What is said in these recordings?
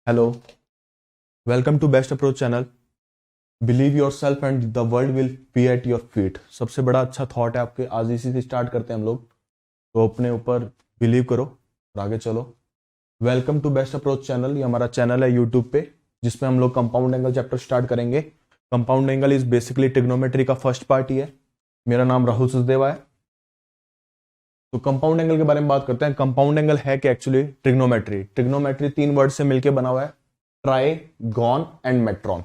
Hello, welcome to best approach channel. Believe yourself and the world will be at your feet. सबसे बड़ा अच्छा thought है आपके, आज इसी से स्टार्ट करते हैं हम लोग। तो अपने ऊपर बिलीव करो और आगे चलो। Welcome to best approach channel, ये हमारा चैनल है यूट्यूब पे, जिसमें हम लोग कंपाउंड एंगल चैप्टर स्टार्ट करेंगे। Compound angle is basically trigonometry का फर्स्ट पार्ट ही है। मेरा नाम राहुल सचदेवा है। तो कंपाउंड एंगल के बारे में बात करते हैं। कंपाउंड एंगल है कि एक्चुअली ट्रिग्नोमेट्री। ट्रिग्नोमेट्री 3 वर्ड से मिलकर बना हुआ है, ट्राई, गॉन एंड मेट्रॉन।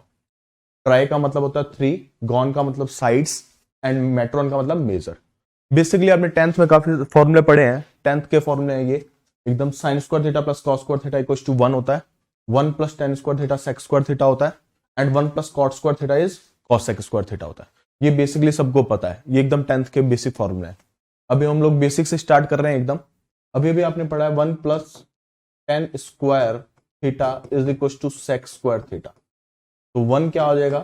ट्राई का मतलब होता है 3, गॉन का मतलब साइड्स एंड मेट्रॉन का मतलब मेजर। बेसिकली आपने 10th में काफी फॉर्मूले पढ़े हैं। 10th के फॉर्मूले हैं ये, एकदम sine square theta plus cos square theta equals to 1 होता है। 1 plus tan square theta sec square theta होता है and 1 plus cot square theta is cosec square theta होता है। ये बेसिकली सबको पता है, ये एकदम 10th के बेसिक फॉर्मूले हैं। अभी हम लोग बेसिक से स्टार्ट कर रहे हैं एकदम। अभी अभी आपने पढ़ा है 1 plus tan square theta is equal to sec square theta. तो 1 क्या हो जाएगा,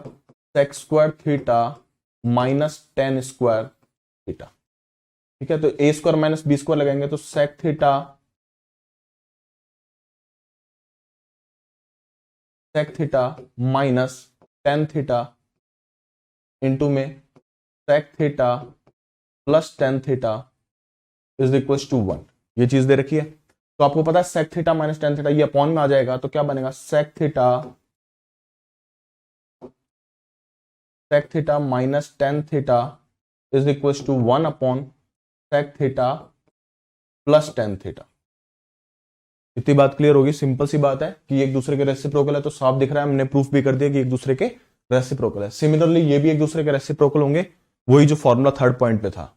sec square theta minus tan square theta. ठीक है, तो A square minus B square लगाएंगे तो sec theta minus tan theta into में sec theta plus tan theta is equal to 1। ये चीज दे रखी है। तो आपको पता है sec theta minus tan theta ये अपॉन में आ जाएगा, तो क्या बनेगा, sec theta minus tan theta is equal to 1 upon sec theta plus tan theta. इतनी बात क्लियर होगी। सिंपल सी बात है कि एक दूसरे के रेसिप्रोकल है, तो साफ दिख रहा है, हमने प्रूफ भी कर दिया कि एक दूसरे के रेसिप्रोकल है। सिमिलरली ये भी एक दूसरे के रेसिप्रोकल होंगे, वही जो फॉर्मूला थर्ड पॉइंट पे था।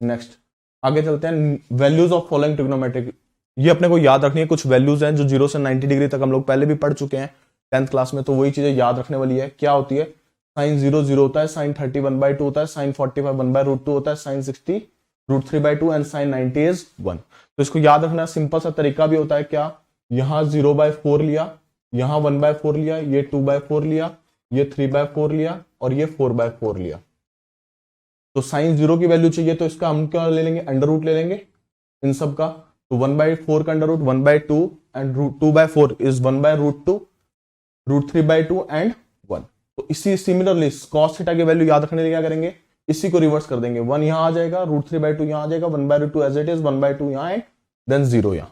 नेक्स्ट आगे चलते हैं। वैल्यूज ऑफ फॉलोइंग ट्रिग्नोमेट्रिक, ये अपने को याद रखनी है। कुछ वैल्यूज हैं जो 0 से 90 डिग्री तक हम लोग पहले भी पढ़ चुके हैं 10th क्लास में, तो वही चीजें याद रखने वाली है। क्या होती है, साइन 0 0 होता है, साइन 30 1/2 होता है, साइन 45 1/√2 होता है, साइन 60 √3/2 एंड साइन 90 इज 1। तो इसको याद रखना सिंपल सा तरीका भी होता है। क्या, यहां 0/4 लिया, यहां 1/4 लिया, ये 2/4 लिया, ये 3/4 लिया और ये 4/4 लिया। तो साइन 0 की वैल्यू चाहिए तो इसका हम क्या ले लेंगे, अंडर रूट ले लेंगे इन सब का। तो 1/4 का under root 1/2 and 2/4 is 1/√2, √3/2 and 1। तो इसी सिमिलरली कॉस थीटा की वैल्यू याद रखने के लिए क्या करेंगे, इसी को रिवर्स कर देंगे। 1 यहां आ जाएगा, √3/2 यहां आ जाएगा, 1/√2 एज इट इज, 1/2 यहां एंड देन 0 यहां।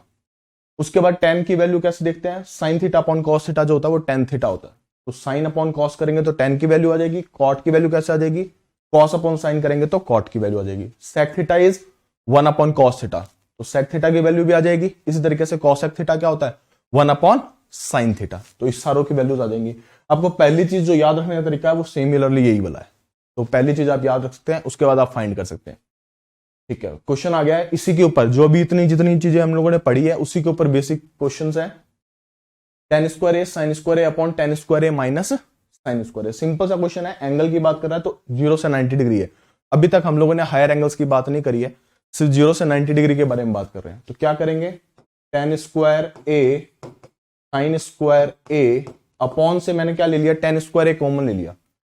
उसके बाद टेन की वैल्यू कैसे देखते हैं, sign theta upon cos theta जो होता है वो टेन थीटा होता है। तो साइन अपॉन कॉस करेंगे तो टेन की वैल्यू आ जाएगी। कॉट की वैल्यू कैसे आ जाएगी, कॉस अपॉन साइन करेंगे तो कॉट की वैल्यू आ जाएगी। Sec theta is 1 upon cos theta, तो सेक थीटा की वैल्यू भी आ जाएगी। इसी तरीके से कॉसेक थीटा क्या होता है, 1 अपॉन साइन थीटा। तो इस सारों की वैल्यूज आ जाएंगी। आपको पहली चीज जो याद रखने का तरीका है वो सिमिलरली यही वाला है। तो पहली चीज आप याद रख सकते हैं, उसके बाद आप फाइंड कर सकते हैं। ठीक है, क्वेश्चन आ गया है इसी के ऊपर, जो अभी इतनी जितनी चीजें हम लोगों ने पढ़ी है उसी के ऊपर बेसिक क्वेश्चंस है। टेन स्क्वायर ए साइन स्क्वायर ए अपॉन टेन स्क्वायर ए माइनस साइन स्क्वायर ए। सिंपल सा क्वेश्चन है। एंगल की बात कर रहा है तो 0 से 90 डिग्री है। अभी तक हम लोगों ने हायर एंगल्स की बात नहीं करी है, सिर्फ 0 से 90 डिग्री के बारे में बात कर रहे हैं। तो क्या करेंगे, टेन स्क्वायर ए साइन स्क्वायर ए अपॉन से मैंने क्या ले लिया, टेन स्क्वायर ए कॉमन ले लिया।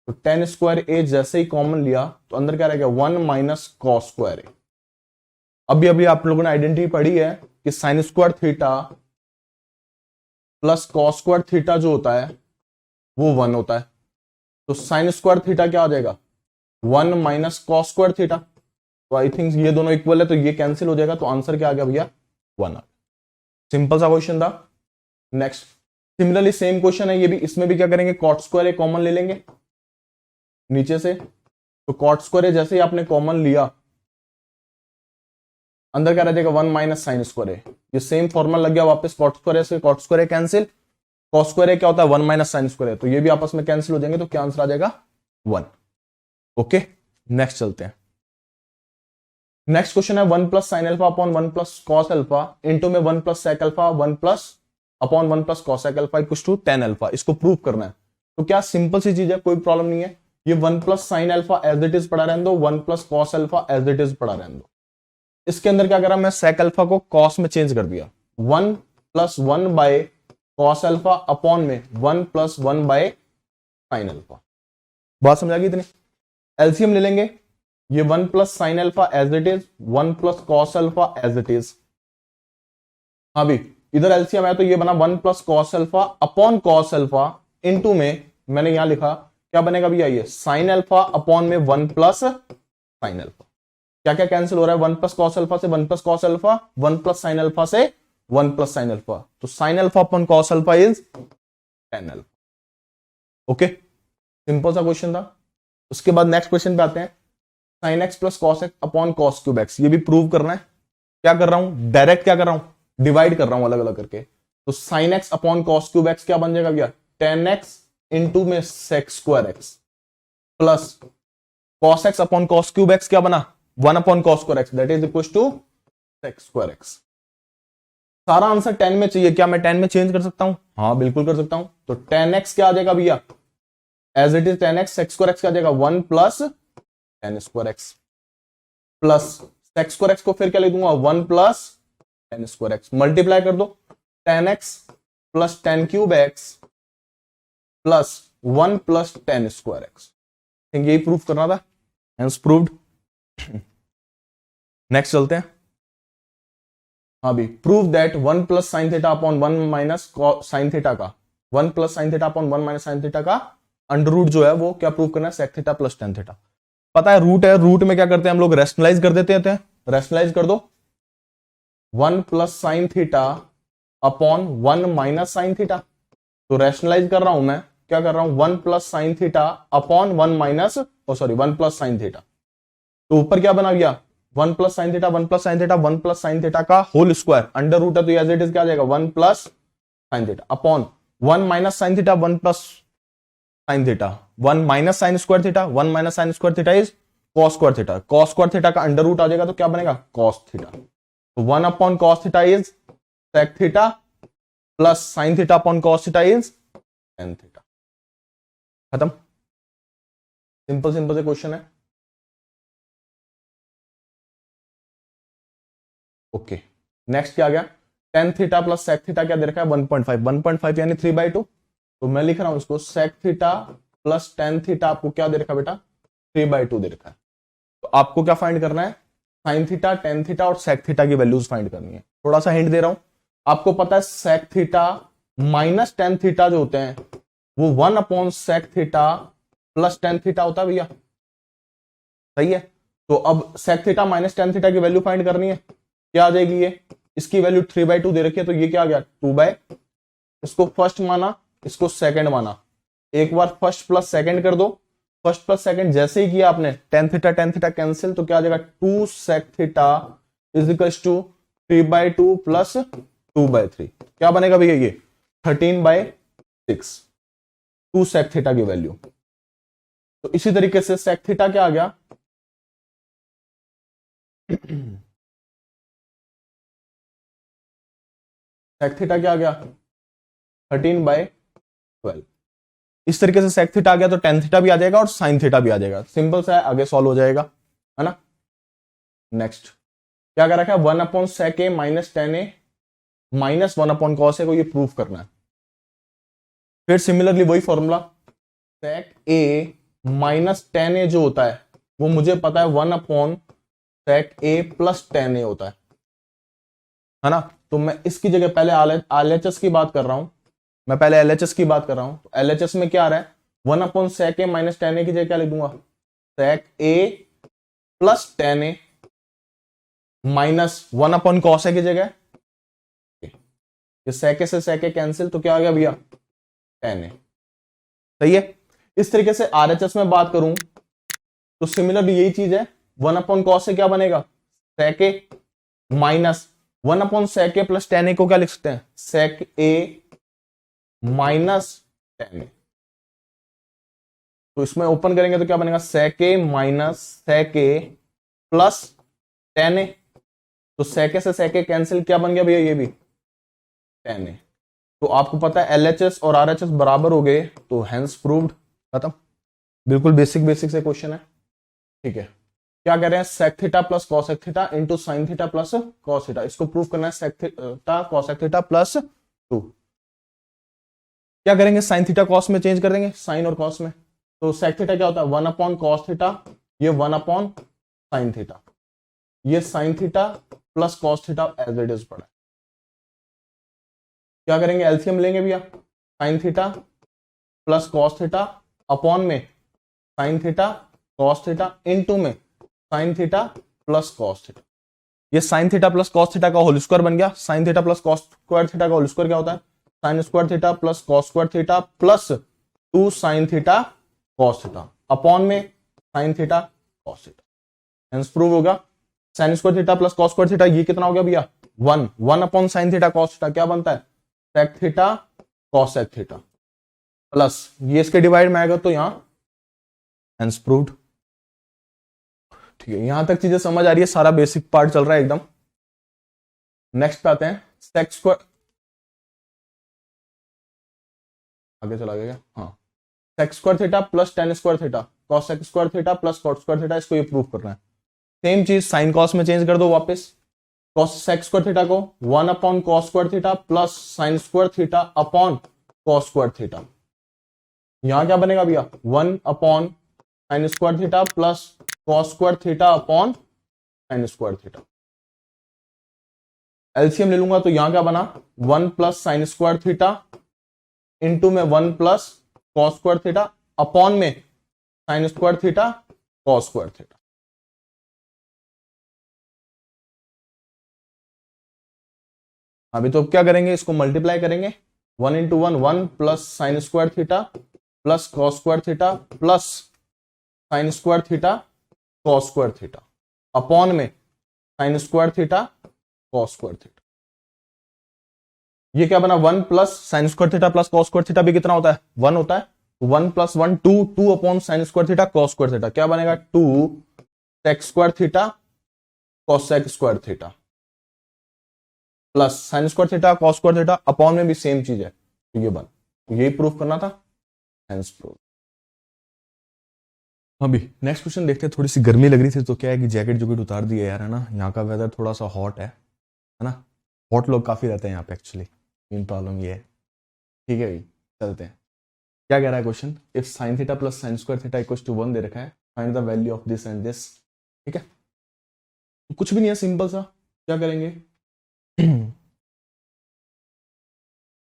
तो टेन स्क्वायर ए जैसे ही कॉमन लिया तो अंदर क्या रहेगा, 1 माइनस कॉस स्क्वायर ए। अभी अभी आप लोगों ने आइडेंटिटी पढ़ी है कि sign square theta plus cos square theta जो होता है वो 1 होता है। तो साइन स्क्वायर थीटा क्या हो जाएगा, 1 माइनस कॉस स्क्वायर थीटा। तो आई थिंक ये दोनों इक्वल है तो ये कैंसिल हो जाएगा। तो आंसर क्या आ गया भैया, 1 आ गया। सिंपल सा क्वेश्चन था। नेक्स्ट सिमिलरली सेम क्वेश्चन है ये भी। इसमें भी क्या करेंगे, कॉट स्क्वायर ए कॉमन ले लेंगे नीचे से। तो कॉट स्क्वायर ए जैसे ही आपने कॉमन लिया अंदर क्या रह जाएगा, 1 माइनस साइन स्क्वायर ए। ये सेम फॉर्मूला लग गया वापस, कॉट स्क्वायर से कॉट स्क्वायर ए कैंसिल, कॉस स्क्वायर ए क्या होता है 1 माइनस साइन स्क्वायर ए। तो ये भी आपस में कैंसिल हो जाएंगे, तो क्या आंसर आ जाएगा 1। ओके, नेक्स्ट चलते हैं। नेक्स्ट क्वेश्चन है 1 plus sine alpha upon 1 plus cos alpha into में 1 plus sec alpha 1 plus upon 1 plus cosec alpha equal to tan alpha. इसको प्रूव करना है। तो क्या सिंपल सी चीज है, कोई प्रॉब्लम नहीं है। ये 1 plus sine alpha as it is पढ़ा रहने दो, 1 plus cos alpha as it is पढ़ा रहने दो। इसके अंदर क्या करा, मैं सेक अल्फा को कॉस में चेंज कर दिया। 1 plus 1 by cos alpha upon में 1 प्लस 1 बाय साइन अल्फा। बात समझ आ गई इतनी। एलसीएम ले लेंगे, ये 1 plus sine alpha as it is, 1 plus cos alpha as it is. हाँ भी इधर एलसीएम आया तो ये बना 1 plus cos alpha upon cos alpha into में मैंने यहां लिखा क्या बनेगा भैया ये साइन अल्फा अपॉन में 1 प्लस साइन अल्फा। क्या क्या कैंसिल हो रहा है 1 प्लस कॉस अल्फा से 1 plus cos alpha 1 plus sine alpha से 1 प्लस साइन अल्फा, तो sign alpha upon cos alpha is tan alpha. Okay, simple सा क्वेश्चन था। उसके बाद नेक्स्ट क्वेश्चन पे आते हैं, sine x plus cos x upon cos cube x. ये भी प्रूव करना है। क्या कर रहा हूं, डायरेक्ट क्या कर रहा हूं, डिवाइड कर रहा हूं अलग अलग करके। तो sine x upon cos cube x क्या बन जाएगा भैया, टेन एक्स इंटू में sec square x plus cos x upon cos cube x क्या बना 1 upon cos square x that is equal to sec square x. सारा आंसर 10 में चाहिए, क्या मैं 10 में चेंज कर सकता हूं, हाँ बिल्कुल कर सकता हूं। तो 10x क्या आ जाएगा भैया, as it is 10x sec square x क्या आ जाएगा 1 plus tan square x plus sec square x को फिर क्या लिख दूंगा 1 plus tan square x, multiply कर दो 10x plus tan cube x plus 1 plus tan square x. यही प्रूफ करना था, हेंस प्रूव्ड। नेक्स्ट चलते हैं। हाँ भी prove that 1 plus sine theta upon 1 minus sine theta का 1 plus sine theta upon 1 minus sine theta का अंडर रूट जो है वो क्या प्रूव करना है sec theta plus tan theta. पता है रूट है, रूट में क्या करते हैं हम लोग रेशनलाइज कर देते हैं। रेशनलाइज कर दो 1 plus sine theta upon 1 minus sine theta. तो रेशनलाइज कर रहा हूं मैं, क्या कर रहा हूं 1 plus sine theta upon 1 minus 1 plus sine theta. तो ऊपर क्या बना गया 1 plus sine theta 1 plus sine theta 1 plus sine theta का होल स्क्वायर अंडर रूट है तो एज इट इज क्या आ जाएगा 1 plus sine theta upon 1 minus sine theta 1 plus sine theta 1 minus sine square theta 1 minus sine square theta is cos square theta. Cos square theta का under root आ जाएगा तो क्या बनेगा कॉस थीटा। तो 1 upon cos theta is sec theta plus sine theta upon cos theta is tan theta. खत्म, simple simple से question है। ओके नेक्स्ट क्या आ गया, tan theta plus sec theta क्या दे रखा है 1.5 1.5 यानी 3/2। तो मैं लिख रहा हूं इसको sec theta plus tan theta आपको क्या दे रखा है बेटा 3/2 दे रखा है। तो आपको क्या फाइंड करना है साइन थीटा टेन थीटा और सेक थीटा की वैल्यूज फाइंड करनी है। थोड़ा सा हिंट दे रहा हूं आपको, पता है sec theta minus tan theta जो होते हैं वो 1 upon sec theta plus tan theta होता है भैया, सही है। तो अब sec theta minus tan theta की वैल्यू फाइंड करनी है, क्या आ जाएगी ये, इसकी वैल्यू 3/2 दे रखी है तो ये क्या आ गया 2/, इसको फर्स्ट माना इसको सेकंड माना, एक बार फर्स्ट प्लस सेकंड कर दो, फर्स्ट प्लस सेकंड जैसे ही किया आपने टेन थीटा कैंसिल तो क्या आ जाएगा 2 sec theta is equal to 3/2 plus 2/3 क्या बनेगा भैया ये 13/6 2 सेक थीटा की वैल्यू। तो इसी तरीके से सेक थीटा क्या आ गया सेक थीटा क्या आ गया 13/12। इस तरीके से सेक थीटा आ गया तो टेन थीटा भी आ जाएगा और साइन थीटा भी आ जाएगा, सिंपल सा है, आगे सॉल्व हो जाएगा, है ना। नेक्स्ट क्या कर रखा है 1 upon sec A minus ten A minus 1 upon cos A को ये प्रूफ करना है। फिर सिमिलरली वही फॉर्मूला सेक ए माइनस टेन ए जो होता है वो मुझे पता है 1 अपॉन सेक ए प्लस टेन ए होता है ना। तो मैं इसकी जगह पहले LHS की बात कर रहा हूं, मैं पहले LHS की बात कर रहा हूं। तो LHS में क्या आ रहा है 1 अपॉन सेक ए माइनस टेन ए की जगह क्या लिख दूंगा सेक ए plus ten A minus 1 upon cos A की जगह सेक ए से सेक ए कैंसिल तो क्या आ गया भैया टेन ए, सही है। इस तरीके से RHS में बात करूं तो सिमिलरली यही चीज है 1 अपॉन कॉस ए क्या बनेगा सेक ए माइनस 1 अपॉन सेक ए प्लस टेन ए को क्या लिख सकते हैं सेक ए माइनस टेन ए। तो इसमें ओपन करेंगे तो क्या बनेगा सेक ए माइनस सेक ए प्लस टेन ए। तो सेक ए से सेक ए कैंसिल क्या बन गया भैया ये भी टेन ए। तो आपको पता है LHS और RHS बराबर हो गए तो हेंस प्रूव्ड, खत्म। बिल्कुल बेसिक से क्वेश्चन है, ठीक है। क्या कह रहे हैं sec theta plus cosec theta into sine theta plus cos theta, इसको प्रूव करना है sec theta cosec theta plus 2। क्या करेंगे साइन थीटा कॉस में चेंज कर देंगे साइन और कॉस में। तो सेक थीटा क्या होता है 1 अपॉन कॉस थीटा, ये 1 अपॉन साइन थीटा, ये sine theta plus cos theta as it is पड़ा है। क्या करेंगे, एलसीएम लेंगे भैया, sine theta plus cos theta upon में sine theta cos theta into में sine theta plus cos theta. ये sine theta plus cos theta का होल स्क्वायर बन गया। Sine theta plus cos square theta का होल स्क्वायर क्या होता है, sine square theta plus cos square theta plus 2 sine theta cos theta upon में sine theta cos theta. Hence prove होगा sine square theta plus cos square theta, ये कितना हो गया भैया 1 upon sine theta cos theta क्या बनता है sec theta cosec theta plus ये इसके डिवाइड में आएगा तो यहां हेंस प्रूव्ड। ठीक है, यहां तक चीजें समझ आ रही है, सारा बेसिक पार्ट चल रहा है एकदम। नेक्स्ट पे आते हैं सेक स्क्वायर, आगे चला गया, हाँ sec square theta plus tan square theta cosec square theta plus cot square theta, इसको ये प्रूव करना है। सेम चीज साइन कॉस में चेंज कर दो वापस, कॉस सेक स्क्वायर थीटा को 1 upon cos square theta plus sine square theta upon cos square theta. यहां क्या बनेगा भैया 1 upon sine square theta plus cos square theta upon sine square theta. LCM ले लूंगा तो यहां क्या बना 1 plus sine square theta into में 1 plus cos square theta upon में sine square theta cos square theta. अभी तो क्या करेंगे, इसको मल्टीप्लाई करेंगे 1 into 1 1 plus sine square theta plus cos square theta plus sine square theta cos square theta upon में sine square theta cos square theta. ये क्या बना 1 plus sine square theta plus cos square theta भी कितना होता है 1 होता है, 1 plus 1 2 upon sine square theta cos square theta क्या बनेगा 2 sec square theta cosec square theta plus sine square theta cos square theta upon में भी सेम चीज है, तो ये बन यही प्रूफ करना था, हेंस प्रूफ। अभी नेक्स्ट क्वेश्चन देखते हैं, थोड़ी सी गर्मी लग रही थी तो क्या है कि जैकेट जूकेट उतार दिया यार, है ना, यहाँ का वेदर थोड़ा सा हॉट है ना, हॉट लोग काफी रहते हैं यहाँ पे एक्चुअली, मेन प्रॉब्लम ये है। ठीक है भाई चलते हैं, क्या कह रहा है question, if sine theta plus sine square theta equals to 1 दे रखा है, find the value of this and this. ठीक है, तो कुछ भी नहीं है, सिंपल सा क्या करेंगे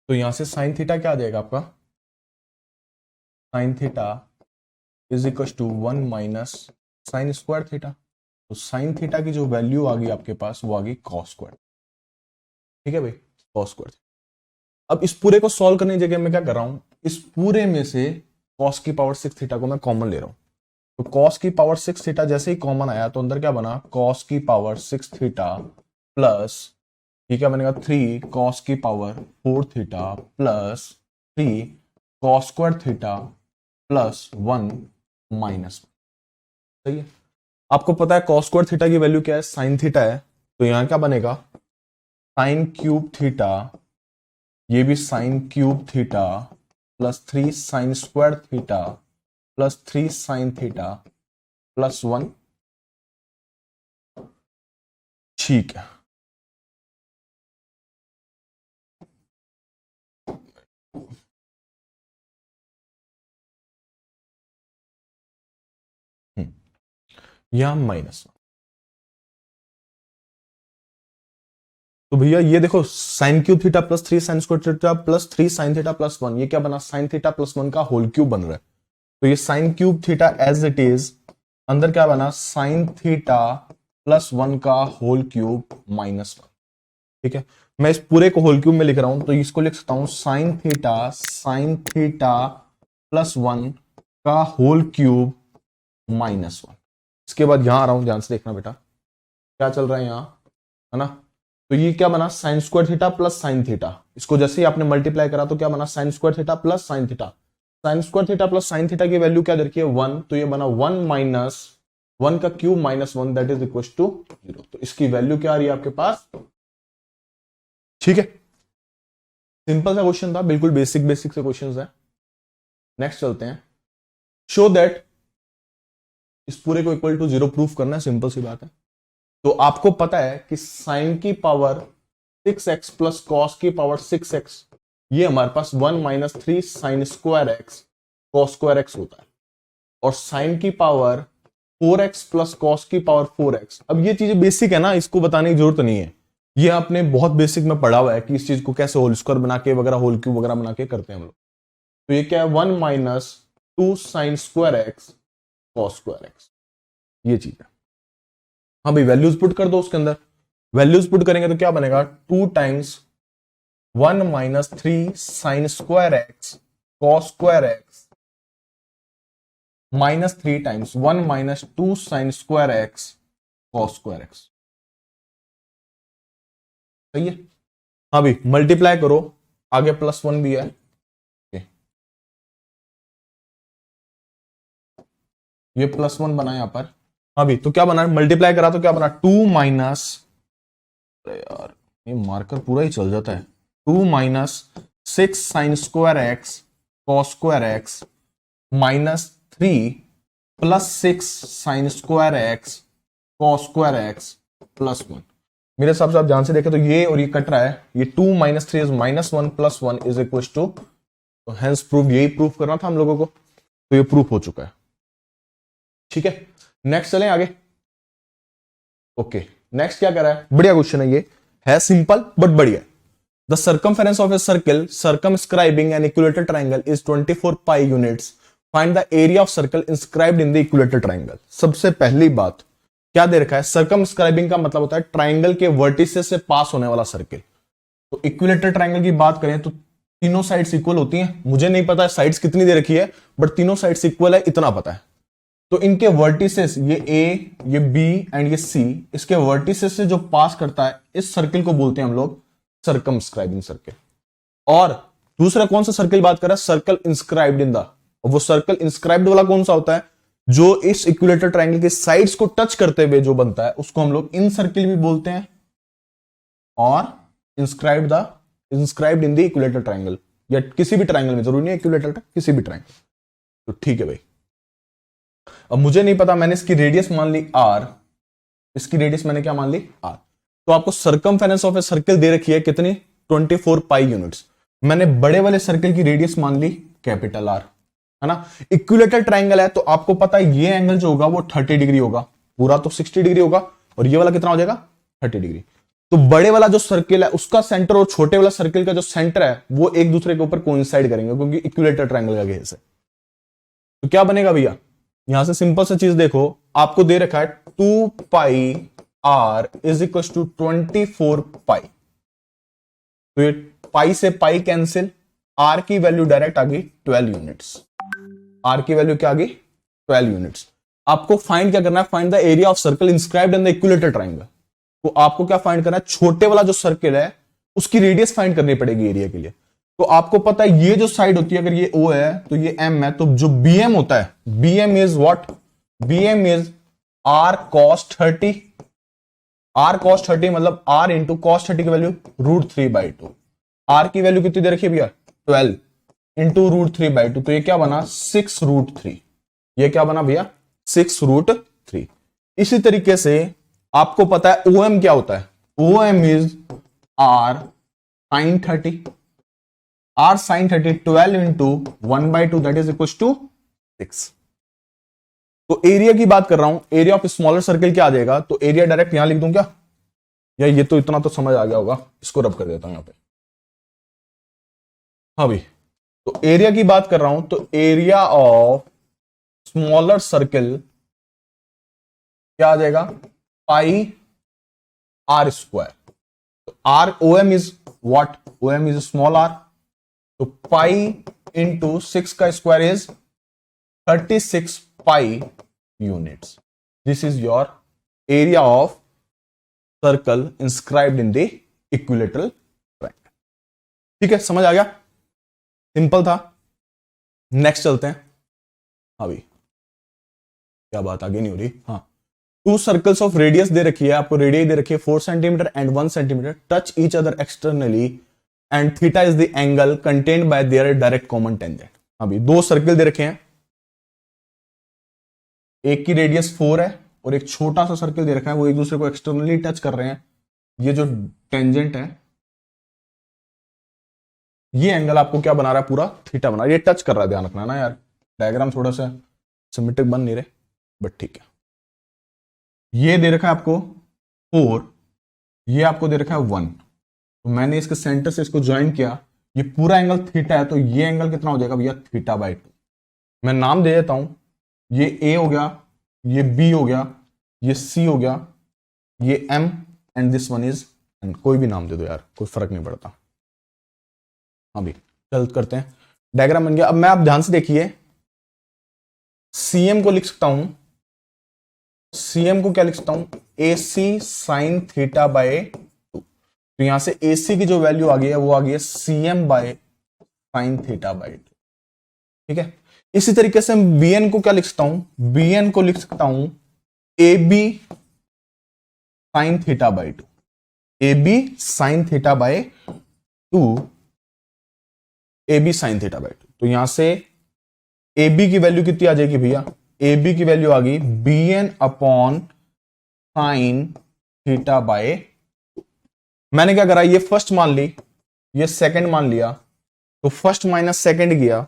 तो यहां से साइन थीटा क्या आ जाएगा आपका, sine theta is equal to 1 minus sine square theta, तो साइन थीटा की जो वैल्यू आ गई आपके पास वो आ गई कॉस स्क्वायर। ठीक है भाई, कॉस स्क्वायर। अब इस पूरे को सॉल्व करने की जगह मैं क्या कर रहा हूं, इस पूरे में से कॉस की पावर 6 थीटा को मैं कॉमन ले रहा हूं, तो कॉस की पावर 6 थीटा जैसे ही कॉमन आया तो अंदर क्या बना कॉस की पावर 6 थीटा प्लस ये क्या बनेगा 3 कॉस की power 4 theta plus 3 cos square theta plus 1 minus. सही है, आपको पता है कॉस स्क्वायर थीटा की वैल्यू क्या है, साइन थीटा है, तो यहां क्या बनेगा साइन क्यूब थीटा, ये भी sign cube theta plus 3 sign square theta plus 3 sign theta plus 1। ठीक है, यहां माइनस, तो भैया ये देखो sign cube theta plus 3 sign square theta plus 3 sign theta plus 1, ये क्या बना साइन थीटा प्लस 1 का होल क्यूब बन रहा है, तो ये sine cube theta as it is अंदर क्या बना साइन थीटा प्लस 1 का होल क्यूब माइनस 1। ठीक है, मैं इस पूरे को होल क्यूब में लिख रहा हूं तो इसको लिख सकता हूं साइन थीटा प्लस 1 का होल क्यूब माइनस 1। इसके बाद यहां आ रहा हूं, ध्यान से देखना बेटा क्या चल रहा है यहां, है ना, तो ये क्या बना sign square theta plus sine theta, इसको जैसे ही आपने मल्टीप्लाई करा तो क्या बना sign square theta plus sine theta, sign square theta plus sine theta की वैल्यू क्या दे रखी है 1, तो ये बना 1 माइनस 1 का cube minus 1 that is equal to 0, तो इसकी वैल्यू क्या आ रही है आपके पास। ठीक है, सिंपल सा क्वेश्चन था, बिल्कुल बेसिक से क्वेश्चन है। नेक्स्ट चलते हैं, शो दैट, इस पूरे को इक्वल टू 0 प्रूफ करना है, सिंपल सी बात है। तो आपको पता है कि साइन की पावर 6x प्लस कॉस की पावर 6x, ये हमारे पास 1 minus 3 sine square x cos square x होता है, और साइन की पावर 4x प्लस कॉस की पावर 4x। अब ये चीजें बेसिक है ना, इसको बताने की जरूरत नहीं है, ये आपने बहुत बेसिक में पढ़ा हुआ है कि इस चीज को कैसे होल स्क्वायर बना के वगैरह होल क्यूब वगैरह बना के करते हैं हम लोग। तो ये क्या है 1 minus 2 sine square x cos square x, ये चीज है। हाँ भाई वैल्यूज पुट कर दो उसके अंदर, वैल्यूज पुट करेंगे तो क्या बनेगा 2 times 1 minus 3 sine square x cos square x minus 3 times 1 minus 2 sine square x cos square x. सही है। हाँ भाई मल्टीप्लाई करो, आगे +1 भी है। ये +1 बना यहां पर। हाँ भाई तो क्या बना, मल्टीप्लाई करा तो क्या बना 2 माइनस, अरे यार ये मार्कर पूरा ही चल जाता है, 2 minus 6 sine square x cos square x minus 3 plus 6 sine square x cos square x +1। मेरे हिसाब से आप ध्यान से देखें तो ये और ये कट रहा है, ये 2 minus 3 is -1 +1 is equal to, तो हेंस प्रूफ, यही प्रूफ करना था हम लोगों को, तो ये प्रूफ हो चुका है। ठीक है नेक्स्ट चलें आगे। ओके नेक्स्ट क्या कर रहा है, बढ़िया क्वेश्चन है, ये है सिंपल बट बढ़िया। The circumference of a circle circumscribing an equilateral triangle is 24 pi units, find the area of circle inscribed in the equilateral triangle. सबसे पहली बात क्या दे रखा है, सर्कमस्क्राइबिंग का मतलब होता है ट्राइंगल के वर्टिसेस से पास होने वाला सर्कल। तो इक्विलेटरल ट्राइंगल की बात करें तो तीनों साइड्स इक्वल होती हैं, मुझे नहीं पता साइड्स कितनी दे रखी है बट तीनों साइड्स इक्वल है इतना पता है। तो इनके वर्टिसेस ये ए, ये बी एंड ये सी, इसके वर्टिसेस से जो पास करता है इस सर्कल को बोलते हैं हम लोग सर्कमस्क्राइबिंग सर्कल। और दूसरा कौन सा सर्कल बात कर रहा है, सर्कल इंस्क्राइब्ड इन द, और वो सर्कल इंस्क्राइब्ड वाला कौन सा होता है, जो इस इक्विलेटरल ट्रायंगल के साइड्स को टच करते हुए जो बनता है उसको हम लोग इन सर्कल भी बोलते हैं, और inscribed in the equilateral triangle, या किसी भी ट्रायंगल में, जरूरी नहीं इक्विलेटरल, किसी भी ट्रायंगल। तो ठीक है भाई, अब मुझे नहीं पता, मैंने इसकी रेडियस मान ली r, इसकी रेडियस मैंने क्या मान ली r। तो आपको सर्कमफेरेंस ऑफ ए सर्कल दे रखी है कितनी 24 पाई यूनिट्स, मैंने बड़े वाले सर्कल की रेडियस मान ली कैपिटल R, है ना। इक्विलेटरल ट्राइंगल है तो आपको पता है ये एंगल जो होगा वो 30 डिग्री होगा, पूरा तो 60 डिग्री होगा, और ये वाला कितना हो जाएगा 30 डिग्री। तो बड़े वाला जो सर्कल है उसका सेंटर और छोटे वाला सर्कल का जो सेंटर है वो एक दूसरे के ऊपर कोइंसाइड करेंगे, क्योंकि इक्विलेटरल ट्राइंगल का केस है। तो क्या बनेगा भैया, यहां से सिंपल सा चीज देखो, आपको दे रखा है 2 पाई r इज इक्वल टू 24 पाई, तो ये पाई से पाई कैंसिल, r की वैल्यू डायरेक्ट आ गई 12 यूनिट्स, r की वैल्यू क्या आ गई 12 यूनिट्स। आपको फाइंड क्या करना है, find the area of circle inscribed in the equilateral triangle. तो आपको क्या फाइंड करना है, छोटे वाला जो सर्कल है उसकी रेडियस फाइंड करनी पड़ेगी एरिया के लिए। तो आपको पता है ये जो साइड होती है, अगर ये O है तो ये M है, तो जो BM होता है, BM is what, BM is R cos 30, R cos 30 मतलब R इंटू cos 30 की वैल्यू √3/2, R की वैल्यू कितनी दे रखी है भैया 12 इंटू √3/2, तो ये क्या बना 6√3, ये क्या बना भैया 6√3। इसी तरीके से आपको पता है OM क्या होता है, OM is R sin 30, R sin 30 12 into 1/2 that is equal to 6। तो एरिया की बात कर रहा हूं, एरिया ऑफ स्मॉलर सर्कल क्या आ जाएगा, तो एरिया डायरेक्ट यहां लिख दूं क्या, या ये तो इतना तो समझ आ गया होगा, इसको रब कर देता हूं यहां पे। हाँ भाई तो एरिया की बात कर रहा हूं, तो एरिया ऑफ स्मॉलर सर्कल क्या आ जाएगा पाई r स्क्वायर। तो r OM is what, OM is small r, तो पाई इंटू 6 का square is 36 pi units. This is your area of circle inscribed in the equilateral triangle. ठीक है समझ आ गया, सिंपल था। नेक्स्ट चलते हैं। हाँ भाई क्या बात आगे नहीं हो रही, हाँ। 2 सर्कल्स ऑफ रेडियस दे रखी है, आपको रेडियस दे रखी है 4 centimetre and 1 centimetre, touch each other externally and theta is the angle contained bye there direct common tangent. अभी 2 सर्कल दे रखे हैं, एक की रेडियस 4 है और एक छोटा सा सर्कल दे रखा है, वो एक दूसरे को एक्सटर्नली टच कर रहे हैं। ये जो टेंजेंट है ये एंगल आपको क्या बना रहा है, पूरा थीटा बना रहा है, ये टच कर रहा है, ध्यान रखना ना यार, डायग्राम थोड़ा सा सिमेट्रिक बन नहीं रहे बट ठीक है। ये दे रखा है आपको 4 ये आपको दे रखा है 1, तो मैंने इसके सेंटर से इसको ज्वाइन किया, ये पूरा एंगल थीटा है, तो ये एंगल कितना हो जाएगा भैया, थीटा बाई 2। मैं नाम दे देता हूं, ये ए हो गया, ये बी हो गया, ये सी हो गया, ये M, and this one is N. कोई भी नाम दे दो यार, कोई फर्क नहीं पड़ता। अभी चल करते हैं, डायग्राम बन गया। अब मैं आप ध्यान से देखिए, सीएम को लिख सकता हूं, सीएम को क्या लिख सकता हूं, ए सी साइन थीटा बाय 2। तो यहां से ए सी की जो वैल्यू आ गई है वो आ गई है CM by sine theta by 2। ठीक है, इसी तरीके से मैं bn को क्या लिख सकता हूं, bn को लिख सकता हूं A B sine theta by 2, A B sine theta by 2, A B sine theta by 2। तो यहां से ए बी की वैल्यू कितनी आ जाएगी भैया, ए बी की वैल्यू आ गई bn upon sine theta by 2। मैंने क्या करा, ये फर्स्ट मान ली, ये सेकंड मान लिया, तो फर्स्ट माइनस सेकंड गया,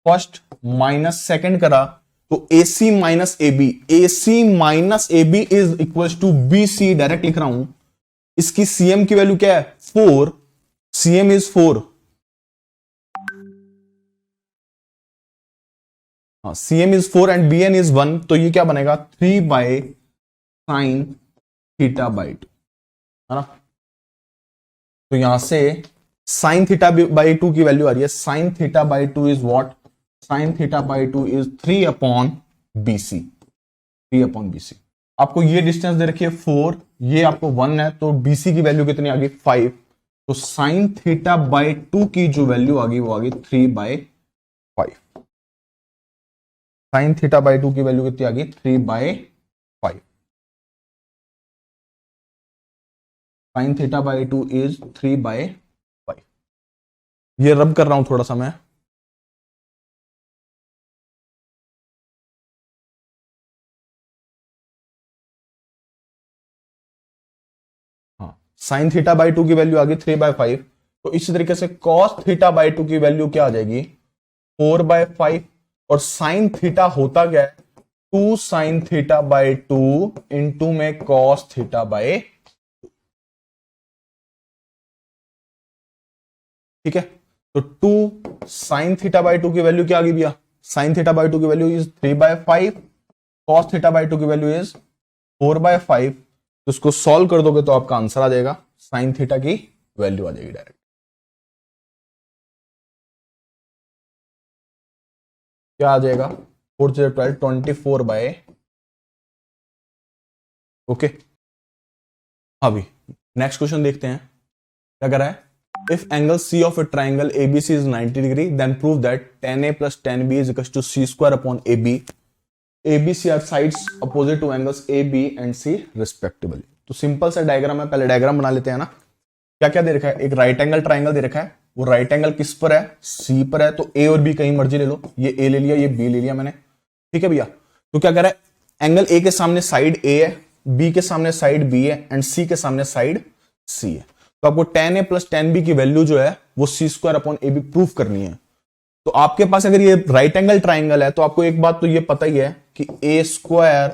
फर्स्ट माइनस सेकंड करा, तो A C minus A B, A C minus A B is equal to B C, direct लिख रहा हूं। इसकी सीएम की वैल्यू क्या है, 4, CM is 4, CM is 4 and B N is 1, तो ये क्या बनेगा 3 बाय साइन थीटा बाय 2, है ना। तो यहां से साइन थीटा बाय 2 की वैल्यू आ रही है, sine theta by 2 is what, sine theta by 2 is 3 upon B C, 3 upon B C. आपको ये डिस्टेंस दे रखी है 4, ये आपको 1 है, तो बीसी की वैल्यू कितनी आ गई 5, तो साइन थीटा बाय 2 की जो वैल्यू आ गई वो आ गई 3 बाय 5। साइन थीटा बाय 2 की वैल्यू कितनी आ गई 3 by 5, sine theta by 2 is 3 by 5। ये रब कर रहा हूं थोड़ा सा मैं, हाँ, साइन थीटा बाय 2 की वैल्यू आ गई 3 बाय 5। तो इसी तरीके से कॉस थीटा बाय 2 की वैल्यू क्या आ जाएगी 4 बाय 5, और साइन थीटा होता क्या है 2 साइन थीटा बाय 2 इंटू में कॉस थीटा बाय, ठीक है। तो 2 साइन थीटा बाय 2 की वैल्यू क्या आ गई भैया, साइन थीटा बाय 2 की value is 3 by 5, cos theta by 2 की वैल्यू इज 4 बाय 5। तो इसको सॉल्व कर दोगे तो आपका आंसर आ जाएगा, साइन थीटा की वैल्यू आ जाएगी डायरेक्ट। क्या आ जाएगा 4 से 12, 24 बाय, ओके। अभी नेक्स्ट क्वेश्चन देखते हैं क्या कर रहा है, if angle C of a triangle ABC is 90 degree then prove that tan a plus tan b is equal to c square upon ab, abc are sides opposite to angles ab and c respectively। तो simple सा diagram है, पहले diagram बना लेते हैं ना। क्या क्या दे रखा है, एक राइट एंगल ट्राइंगल दे रखा है, वो राइट एंगल किस पर है, सी पर है, तो ए और बी कहीं मर्जी ले लो, ये ए ले लिया, ये बी ले लिया मैंने, ठीक है भैया। तो क्या कर रहा है, एंगल ए के सामने साइड ए है, बी के सामने साइड बी है, एंड सी के सामने साइड सी है। तो आपको tan a plus tan b की वैल्यू जो है वो C square upon A B proof करनी है। तो आपके पास अगर ये राइट एंगल ट्राइंगल है तो आपको एक बात तो ये पता ही है कि ए स्क्वायर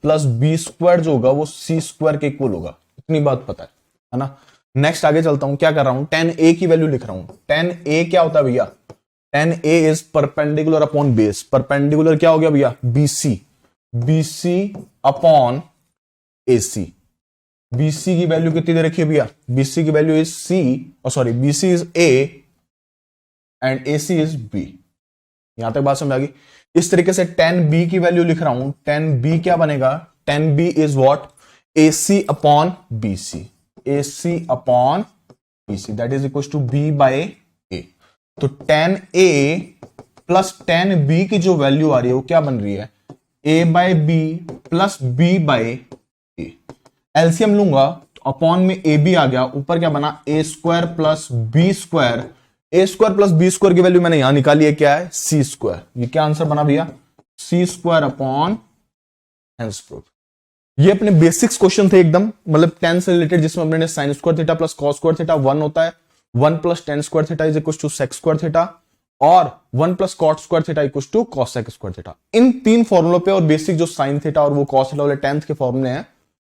प्लस बी स्क्वायर जो होगा वो सी स्क्वायर के इक्वल होगा, इतनी बात पता है ना। नेक्स्ट आगे चलता हूं, क्या कर रहा हूं, tan a की वैल्यू लिख रहा हूं। tan a क्या होता है भैया, tan a is perpendicular upon base, perpendicular क्या हो गया भैया BC, BC upon AC। BC की वैल्यू कितनी दे रखी है भैया, BC की वैल्यू इज C, और sorry BC is A and AC is B। यहां तक बात समझ आ गई। इस तरीके से tan B की वैल्यू लिख रहा हूं, tan B क्या बनेगा, tan B is what AC upon BC, AC upon BC that is equal to B by A। तो tan A plus tan B की जो वैल्यू आ रही है वो क्या बन रही है, A by B plus B by A। LCM लूंगा तो अपॉन में ए बी आ गया, ऊपर क्या बना ए स्क्वायर प्लस बी स्क्वायर, ए स्क्वायर प्लस बी स्क्वायर की वैल्यू मैंने यहां निकाली है, क्या है सी स्क्वायर। ये क्या आंसर बना भैया, सी स्क्वायर अपॉन हेंस प्रूफ। ये अपने बेसिक्स क्वेश्चन थे एकदम, मतलब टेन से रिलेटेड, जिसमें अपने sine square theta plus cos square theta 1 होता है, 1 plus tan square theta is equal to sec square theta, और 1 plus cot square theta equal to cosec square theta. इन तीन फॉर्मुलों पे और बेसिक जो साइन थीटा और वो कॉस थीटा वाले 10th के फॉर्मूले हैं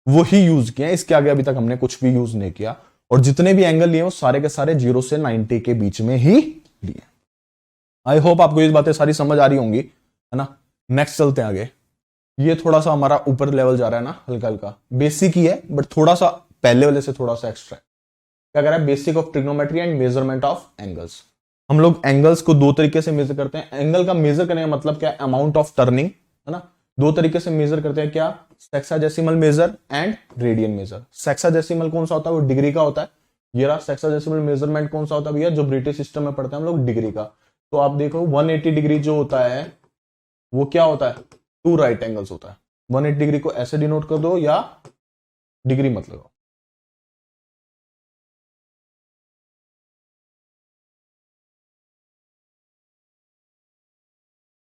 वो ही यूज किए हैं, इसके आगे अभी तक हमने कुछ भी यूज नहीं किया। और जितने भी एंगल लिए वो सारे के सारे 0 से 90 के बीच में ही लिए। आई होप आपको ये बातें सारी समझ आ रही होंगी, है ना। नेक्स्ट चलते हैं आगे। ये थोड़ा सा हमारा ऊपर लेवल जा रहा है ना, हल्का हल्का बेसिक ही है, बट थोड़ा सा पहले वाले से थोड़ा सा एक्स्ट्रा है। क्या कह रहा है, basic of trigonometry and measurement of angles. हम लोग एंगल्स को दो तरीके से मेजर करते हैं। एंगल का मेजर करने का मतलब क्या है, अमाउंट ऑफ टर्निंग, है ना। दो तरीके से मेजर करते हैं, क्या, sexagesimal measure and radian measure. Sexagesimal कौन सा होता है, वो डिग्री का होता है। ये रहा सेक्साडेसिमल मेजरमेंट कौन सा होता है भैया, जो ब्रिटिश सिस्टम में पढ़ते हैं हम लोग, डिग्री का। तो आप देखो 180 डिग्री जो होता है वो क्या होता है, 2 राइट एंगल्स होता है। 180 डिग्री को ऐसे डिनोट कर दो या डिग्री मत लगाओ।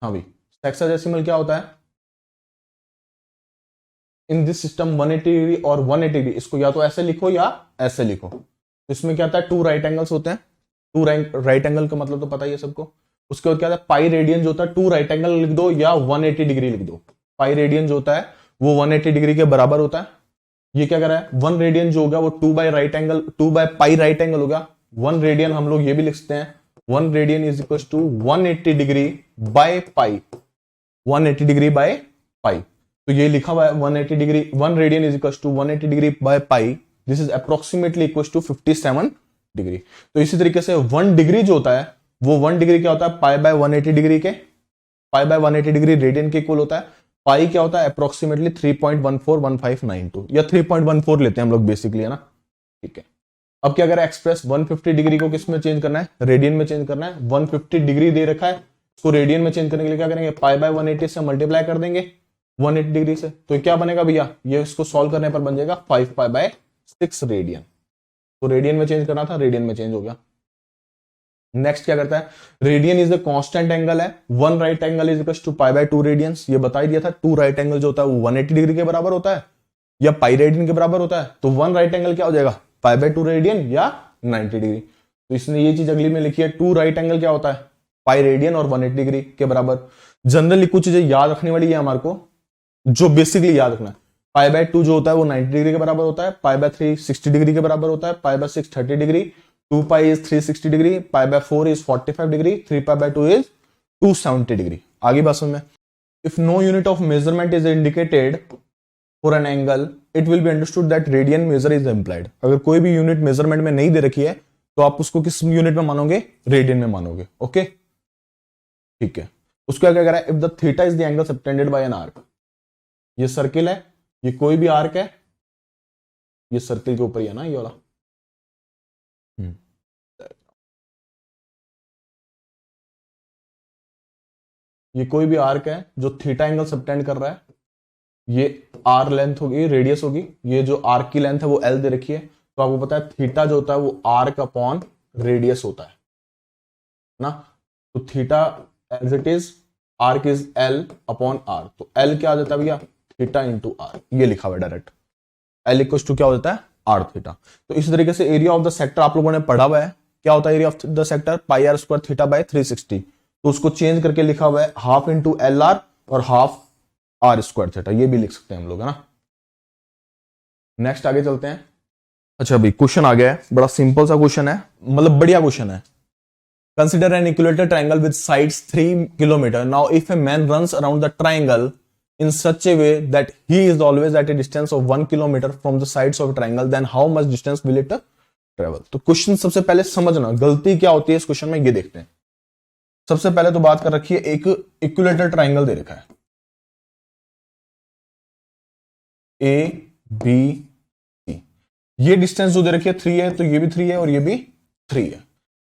हाँ भाई, सेक्साडेसिमल क्या होता है इन दिस सिस्टम, 180 डिग्री और 180 डिग्री, इसको या तो ऐसे लिखो या ऐसे लिखो। तो इसमें क्या होता है, 2 राइट एंगल्स होते हैं। 2 राइट एंगल का मतलब तो पता ही है सबको। उसके बाद क्या होता है, पाई रेडियन जो होता है, 2 राइट एंगल लिख दो या 180 डिग्री लिख दो। पाई रेडियन जो होता है वो 180 डिग्री के बराबर होता है। ये क्या कर रहा है, 1 रेडियन जो होगा वो 2 by right angle, 2 by pi right angle होगा। 1 रेडियन हम लोग ये भी लिख सकते हैं, 1 radian is equal to 180 degree by pi, 180 degree by pi. तो ये लिखा हुआ है 180 degree, 1 radian is equal to 180 degree by pi, this is approximately equal to 57 degree. तो इसी तरीके से 1 डिग्री जो होता है वो 1 डिग्री क्या होता है, पाई बाय 180 डिग्री के, पाई बाय 180 डिग्री रेडियन के इक्वल होता है। पाई क्या होता है, अप्रोक्सीमेटली 3.141592 या 3.14 लेते हैं हम लोग बेसिकली, है ना। ठीक है, अब क्या करें, एक्सप्रेस 150 डिग्री को किस में चेंज करना है, रेडियन में चेंज करना है। 150 डिग्री दे रखा है, उसको रेडियन में चेंज करने के लिए क्या करेंगे, पाई बाय 180 से मल्टीप्लाई कर देंगे 180 डिग्री से। तो क्या बनेगा भैया, ये इसको सॉल्व करने पर बन जाएगा 5 पाई बाय 6 रेडियन। तो रेडियन में चेंज करना था, रेडियन में चेंज हो गया। नेक्स्ट क्या करता है, radian is the constant angle है, 1 right angle is equal to pi by 2 radians. ये बता ही दिया था, 2 राइट एंगल जो होता है वो 180 डिग्री के बराबर होता है या पाई रेडियन के बराबर होता है। तो 1 राइट एंगल क्या हो जाएगा, पाई बाय 2 रेडियन या 90 डिग्री। तो इसने ये चीज अगली में लिखी है, 2 राइट एंगल क्या होता है, पाई रेडियन और 180 डिग्री के बराबर। जनरली कुछ चीजें याद रखने वाली है हमारे को, जो बेसिकली याद रखना है। पाई बाय 2 जो होता है वो 90 डिग्री के बराबर होता है, पाई बाय 3 60 डिग्री के बराबर होता है, pi by 6 30 degree, 2 pi is 360 degree, pi by 4 is 45 degree, 3 pi by 2 is 270 degree. आगे बात समझ में। If no unit of measurement is indicated for an angle, it will be understood that radian measure is employed. अगर कोई भी unit measurement में नहीं दे रखी है तो आप उसको किस यूनिट में मानोगे, रेडियन में मानोगे। ओके, ठीक है। उसका क्या कह रहा है, if the theta is the angle subtended bye an arc. ये सर्किल है, ये कोई भी आर्क है, ये सर्किल के ऊपर ही है ना ये वाला। ये कोई भी आर्क है जो थीटा एंगल सबटेंड कर रहा है, ये आर लेंथ होगी, रेडियस होगी। ये जो आर्क की लेंथ है वो एल दे रखी है। तो आपको पता है थीटा जो होता है वो आर्क अपॉन रेडियस होता है ना। तो theta as it is, arc is L upon R. तो एल क्या आ जाता है भैया, थीटा इंटू आर। ये लिखा हुआ है डायरेक्ट, एल इक्वल टू क्या हो जाता है, आर थीटा। तो इस तरीके से एरिया ऑफ द सेक्टर आप लोगों ने पढ़ा हुआ है, क्या होता है area of the sector, pi R square theta by 360। तो उसको चेंज करके लिखा हुआ है हाफ इंटू एल आर और हाफ आर स्क्वायर थीटा। ये भी लिख सकते हैं हम लोग, है ना। नेक्स्ट आगे चलते हैं। अच्छा भाई, क्वेश्चन आ गया है, बड़ा सिंपल सा क्वेश्चन है, मतलब बढ़िया क्वेश्चन है। Consider an equilateral triangle with sides 3 kilometre. Now if a man runs around the triangle in such a way that he is always at a distance of 1 kilometer from the sides of a triangle, then how much distance will it travel? तो question सबसे पहले समझना गलती क्या होती है इस question में, ये देखते हैं। सबसे पहले तो बात कर रखी है, एक इक्विलेटरल ट्राइंगल दे रखा है, ए बी सी। ये डिस्टेंस जो दे रखी है 3 है, तो ये भी 3 है और ये भी 3 है।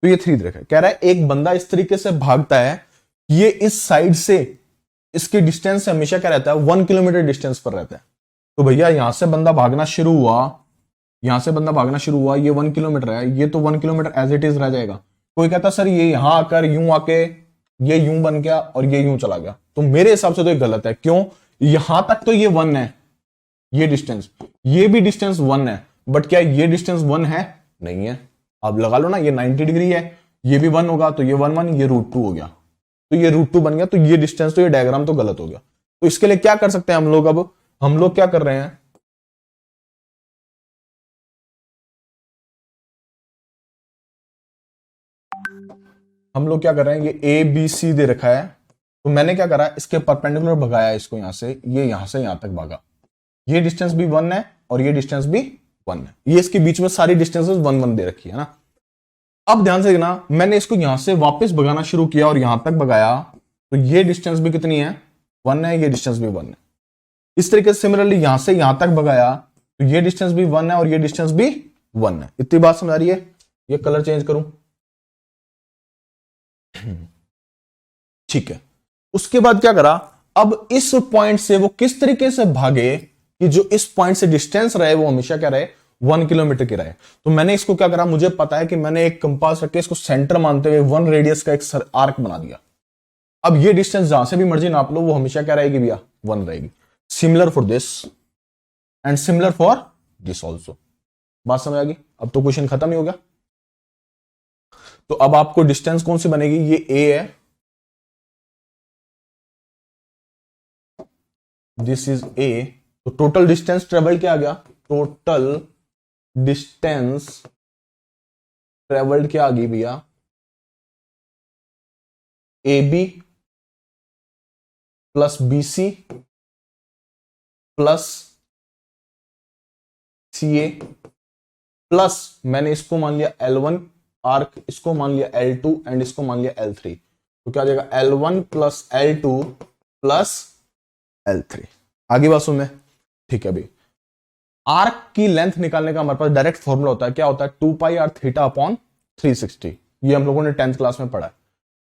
तो ये 3 दे रखा है। कह रहा है एक बंदा इस तरीके से भागता है, ये इस साइड से, इसके डिस्टेंस से हमेशा क्या रहता है, 1 किलोमीटर डिस्टेंस पर रहता है। तो भैया यहां से बंदा भागना शुरू हुआ, यहां से बंदा भागना शुरू हुआ, ये 1 किलोमीटर है, ये तो 1 किलोमीटर एज इट इज रह जाएगा। कोई कहता सर ये यहां आकर यूं आके ये यूं बन गया और ये यूं चला गया, तो मेरे हिसाब से तो ये गलत है। क्यों, यहां तक तो ये 1 है, ये डिस्टेंस, ये भी डिस्टेंस 1 है, बट क्या ये डिस्टेंस 1 है, नहीं है। अब लगा लो ना, ये 90 डिग्री है, ये भी 1 होगा, तो ये 1 1, ये √2 हो गया, तो ये √2 बन गया। तो ये डिस्टेंस, तो ये डायग्राम तो गलत हो गया। तो इसके लिए क्या कर सकते हैं हम लोग, अब हम लोग क्या कर रहे हैं, हम लोग क्या कर रहे हैं, ये ए बी सी दे रखा है, तो मैंने क्या करा, इसके परपेंडिकुलर भगाया इसको, यहां से यहां तक भागा। ये डिस्टेंस भी 1 है और ये डिस्टेंस भी 1 है, ये इसके बीच में सारी डिस्टेंसेस 1 1 दे रखी है ना। अब ध्यान से देखना, मैंने इसको यहां से वापस भगाना शुरू किया और यहां तक भगाया, तो ये डिस्टेंस भी कितनी है, 1 है, ये डिस्टेंस भी 1 है। इस तरीके से सिमिलरली यहां से यहां तक भगाया, तो ये डिस्टेंस भी 1 है और ये डिस्टेंस भी 1 है। इतनी बात समझ आ रही है? ये कलर चेंज करूं, ठीक है। उसके बाद क्या करा, अब इस पॉइंट से वो किस तरीके से भागे कि जो इस पॉइंट से डिस्टेंस रहे वो हमेशा क्या रहे, 1 किलोमीटर की रहे। तो मैंने इसको क्या करा, मुझे पता है कि मैंने एक कंपास रख के इसको सेंटर मानते हुए 1 रेडियस का एक आर्क बना दिया। अब ये डिस्टेंस जहां से भी मर्जी नाप लो, वो हमेशा क्या रहेगी भैया, 1 रहेगी। Similar for this and similar for this also. बात समझ आ गई? अब तो क्वेश्चन खत्म ही हो गया। तो अब आपको डिस्टेंस कौन सी बनेगी, ये ए है, दिस इज ए, तो टोटल डिस्टेंस ट्रेवल्ड क्या आ गया, टोटल डिस्टेंस ट्रेवल्ड क्या आ गई भैया, A B plus B C plus C A plus मैंने इसको मान लिया L1 आर्क, इसको मान लिया L2 एंड इसको मान लिया L3, तो क्या आ जाएगा L1 plus L2 plus L3। आगे बात सुन में, ठीक है भाई। आर्क की लेंथ निकालने का हमारे पास डायरेक्ट फॉर्मूला होता है, क्या होता है, 2 पाई आर थीटा अपॉन 360। ये हम लोगों ने 10th क्लास में पढ़ा है,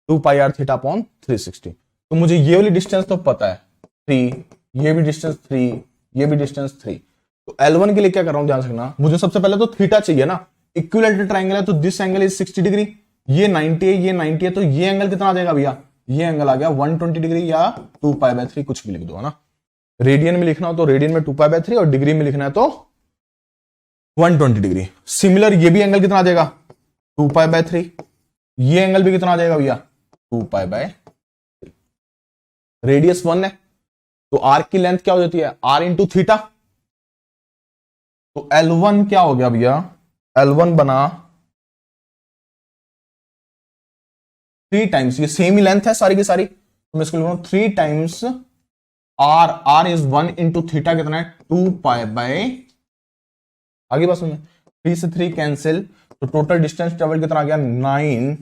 2 पाई आर थीटा अपॉन 360। तो मुझे ये वाली डिस्टेंस तो पता है 3, ये भी डिस्टेंस 3, ये भी डिस्टेंस 3। तो L1 के लिए क्या कर रहा हूं, ध्यान से रखना, मुझे सबसे पहले तो थीटा चाहिए ना, इक्विलेटरल ट्राइंगल है तो दिस एंगल इज 60 डिग्री, ये 90 है, ये 90 है, तो ये एंगल कितना आ जाएगा भैया, ये एंगल आ गया 120 डिग्री या 2 पाई बाय 3, कुछ भी लिख दो, है ना। रेडियन में लिखना हो तो रेडियन में 2 पाई बाय 3 और डिग्री में लिखना है तो 120 डिग्री। सिमिलर ये भी एंगल कितना आ जाएगा, 2 पाई बाय 3, ये एंगल भी कितना आ जाएगा भैया, 2 पाई बाय 3। रेडियस 1 है तो आर्क की लेंथ क्या हो जाती है, r इंटू थीटा, तो L1 क्या हो गया भैया, L1 बना 3 टाइम्स, ये सेम ही लेंथ है सारी की सारी, तो मैं इसको लिख रहा हूं 3 times r is 1 into theta कितना है, 2 पाई बाय, आगे बात सुनिए, 3 से 3 कैंसिल, तो टोटल डिस्टेंस ट्रेवल कितना आ गया, 9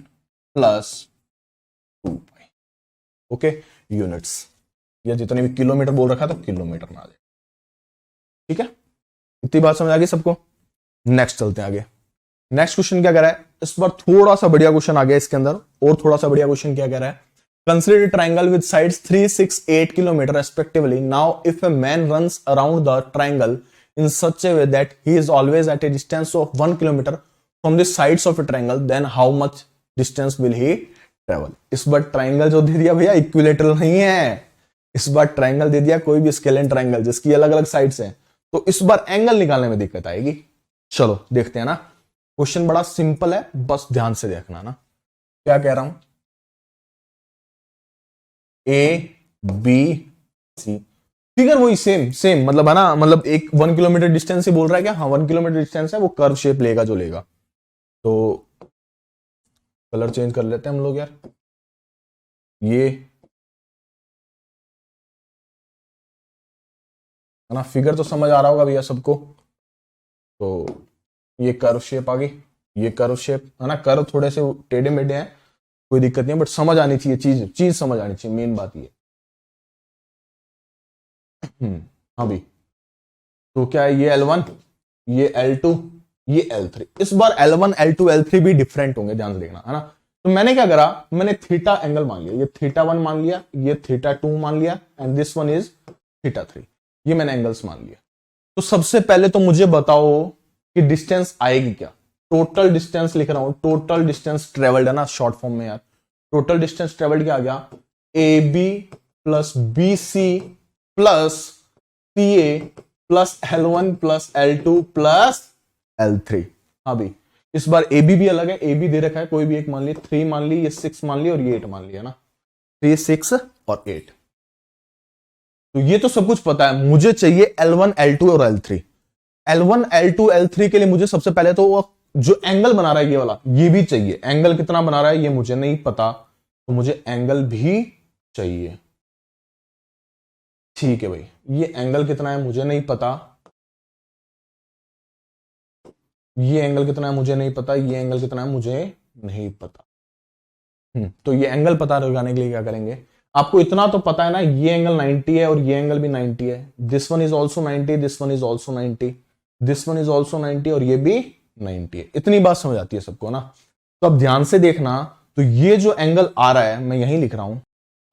प्लस 2 पाई, ओके यूनिट्स, या जितने भी किलोमीटर बोल रखा है तो किलोमीटर में आ जाए, ठीक है। इतनी बात समझ आ गई सबको। नेक्स्ट चलते हैं आगे। नेक्स्ट क्वेश्चन क्या कह रहा है, इस बार थोड़ा सा बढ़िया क्वेश्चन आ गया इसके अंदर, और थोड़ा सा बढ़िया क्वेश्चन क्या कह रहा है, consider triangle with sides 3, 6, 8 kilometre respectively. Now if a man runs around the triangle in such a way that he is always at a distance of 1 kilometer from the sides of a triangle, then how much distance will he travel? इस बार triangle जो दे दिया भैया equilateral नहीं है, इस बार triangle दे दिया कोई भी स्केलेन ट्राइंगल जिसकी अलग अलग साइड्स हैं, तो इस बार एंगल निकालने में दिक्कत आएगी। चलो देखते हैं ना, क्वेश्चन बड़ा सिंपल है, बस ध्यान से देखना ना क्या कह रहा हूं, ए बी सी, फिगर वही सेम मतलब है ना, मतलब एक 1 किलोमीटर डिस्टेंस से बोल रहा है क्या, हाँ 1 किलोमीटर डिस्टेंस है, वो कर्व शेप लेगा जो लेगा। तो कलर चेंज कर लेते हैं हम लोग यार, ये है ना, फिगर तो समझ आ रहा होगा भैया सबको। तो ये कर्व शेप आ गई, ये कर्व शेप है ना, कर्व थोड़े से टेढ़े मेढ़े हैं, कोई दिक्कत नहीं है, बट समझ आनी चाहिए, चीज समझ आनी चाहिए, मेन बात ये। हाँ भी, तो क्या है, ये L1, ये L2, ये L3। इस बार L1, L2, L3 भी डिफरेंट होंगे, ध्यान से देखना, है ना। तो मैंने क्या करा, मैंने थीटा एंगल मान लिया, ये थीटा 1 मान लिया, ये थीटा 2 मान लिया, and this one is theta 3, ये मैंने एंगल्स मान लिया। तो सबसे पहले तो मुझे बताओ कि डिस्टेंस आएगी क्या, टोटल डिस्टेंस लिख रहा हूं, टोटल डिस्टेंस ट्रेवल्ड है ना शॉर्ट फॉर्म में यार, टोटल डिस्टेंस ट्रेवल्ड क्या आ गया, AB plus BC plus CA plus L1 plus L2 plus L3। हाँ भाई, इस बार AB भी अलग है, AB दे रखा है कोई भी एक मान लिया, 3 मान ली, ये 6 मान ली और ये 8 मान लिया ना, 3, 6 और 8। तो ये तो सब कुछ पता है, मुझे चाहिए L1, L2 और L3। L1, L2, L3 के लिए मुझे सबसे पहले तो वो जो एंगल बना रहा है ये वाला, ये भी चाहिए। एंगल कितना बना रहा है ये मुझे नहीं पता, तो मुझे एंगल भी चाहिए। ठीक है भाई, ये एंगल कितना है मुझे नहीं पता, ये एंगल कितना है मुझे नहीं पता, ये एंगल कितना है मुझे नहीं पता। तो ये एंगल पता लगाने के लिए क्या करेंगे, आपको इतना तो पता है ना, ये एंगल 90 है और ये एंगल भी 90 है। This one is also 90, this one is also 90, this one is also 90 और ये भी 90 है। इतनी बात समझ आती है सबको ना। तो अब ध्यान से देखना, तो ये जो एंगल आ रहा है मैं यहीं लिख रहा हूं,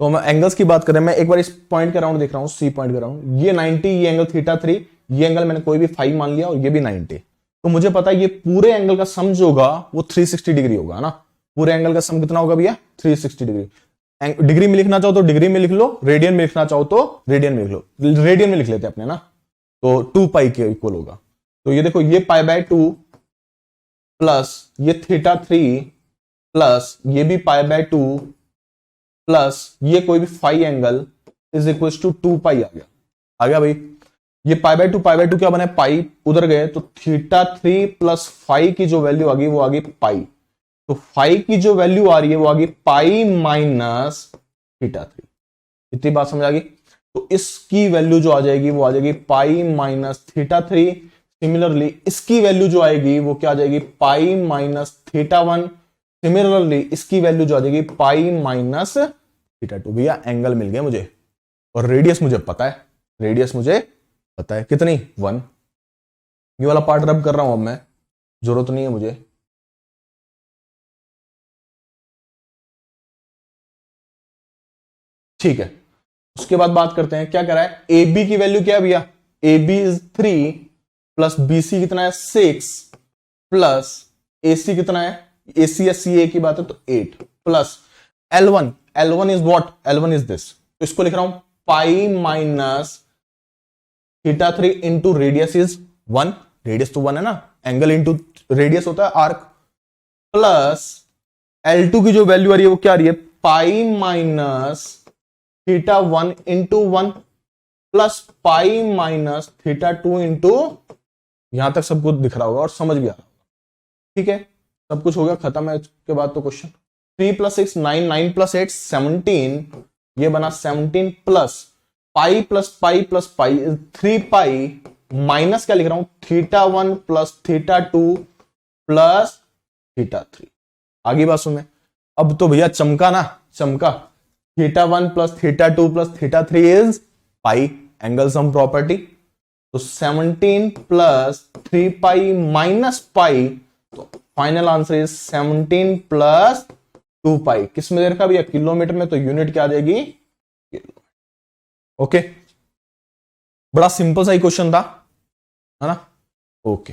तो मैं एंगल्स की बात करें, मैं एक बार इस पॉइंट का राउंड देख रहा हूं, सी पॉइंट का राउंड, ये 90, ये एंगल θ3, ये एंगल मैंने कोई भी 5 मान लिया और ये भी 90। तो मुझे पता है ये पूरे एंगल का सम जो होगा वो 360 डिग्री होगा ना। पूरे एंगल का सम कितना होगा भैया, 360 डिग्री। डिग्री में लिखना चाहो तो डिग्री में लिख लो, रेडियन में लिखना चाहो तो रेडियन में लिख लो। रेडियन में लिख लेते हैं अपने ना, तो 2 पाई के इक्वल होगा। तो ये देखो, ये π/2 प्लस ये θ3 प्लस ये भी π/2 प्लस ये कोई भी phi angle is equal to 2 pi आ गया भाई। ये π/2 क्या बना है, पाई उधर गए, तो θ3 प्लस फाई की जो वैल्यू आ गई वो आ गई पाई। तो फाई की जो वैल्यू आ रही है वो आ गई पाई माइनस θ3। इतनी बात समझ आ गई। तो इसकी वैल्यू जो आ जाएगी वो आ जाएगी पाई माइनस θ3। सिमिलरली इसकी वैल्यू जो आएगी वो क्या आ जाएगी, पाई माइनस θ1। सिमिलरली इसकी वैल्यू जो आ जाएगी पाई माइनस θ2। भैया एंगल मिल गया मुझे और रेडियस मुझे पता है, रेडियस मुझे पता है कितनी, 1। ये वाला पार्ट रब कर रहा हूं अब मैं, जरूरत नहीं है मुझे। ठीक है, उसके बाद बात करते हैं क्या करा है, ए बी की वैल्यू क्या है भैया, A B is 3 plus B C कितना है 6 प्लस ए सी कितना है, ए सी या सी ए की बात है तो 8 plus L1 is what, L1 is this, तो इसको लिख रहा हूं pi minus θ3 into radius is 1, radius तो 1 है ना, एंगल इंटू रेडियस होता है आर्क, प्लस L2 की जो वैल्यू आ रही है वो क्या आ रही है, pi minus θ1 into 1 plus pi minus θ2 into, यहां तक सब कुछ दिख रहा होगा और समझ भी आ रहा होगा। ठीक है, सब कुछ हो गया खत्म है। इसके बाद तो क्वेश्चन 3 प्लस 6 9, 9 प्लस 8 17, ये बना 17 plus pi plus pi plus pi 3 pi minus क्या लिख रहा हूं, θ1 प्लस θ2 प्लस θ3। आगे बात सुने, अब तो भैया चमका ना, चमका। θ1 plus θ2 plus θ3 is pi, angle sum property. तो 17 प्लस 3 पाई माइनस पाई, तो final answer is 17 plus 2 pi. किस में दे रखा भैया, किलोमीटर में, तो यूनिट क्या आ जाएगी, ओके। बड़ा सिंपल सा ही क्वेश्चन था, है ना, ओके।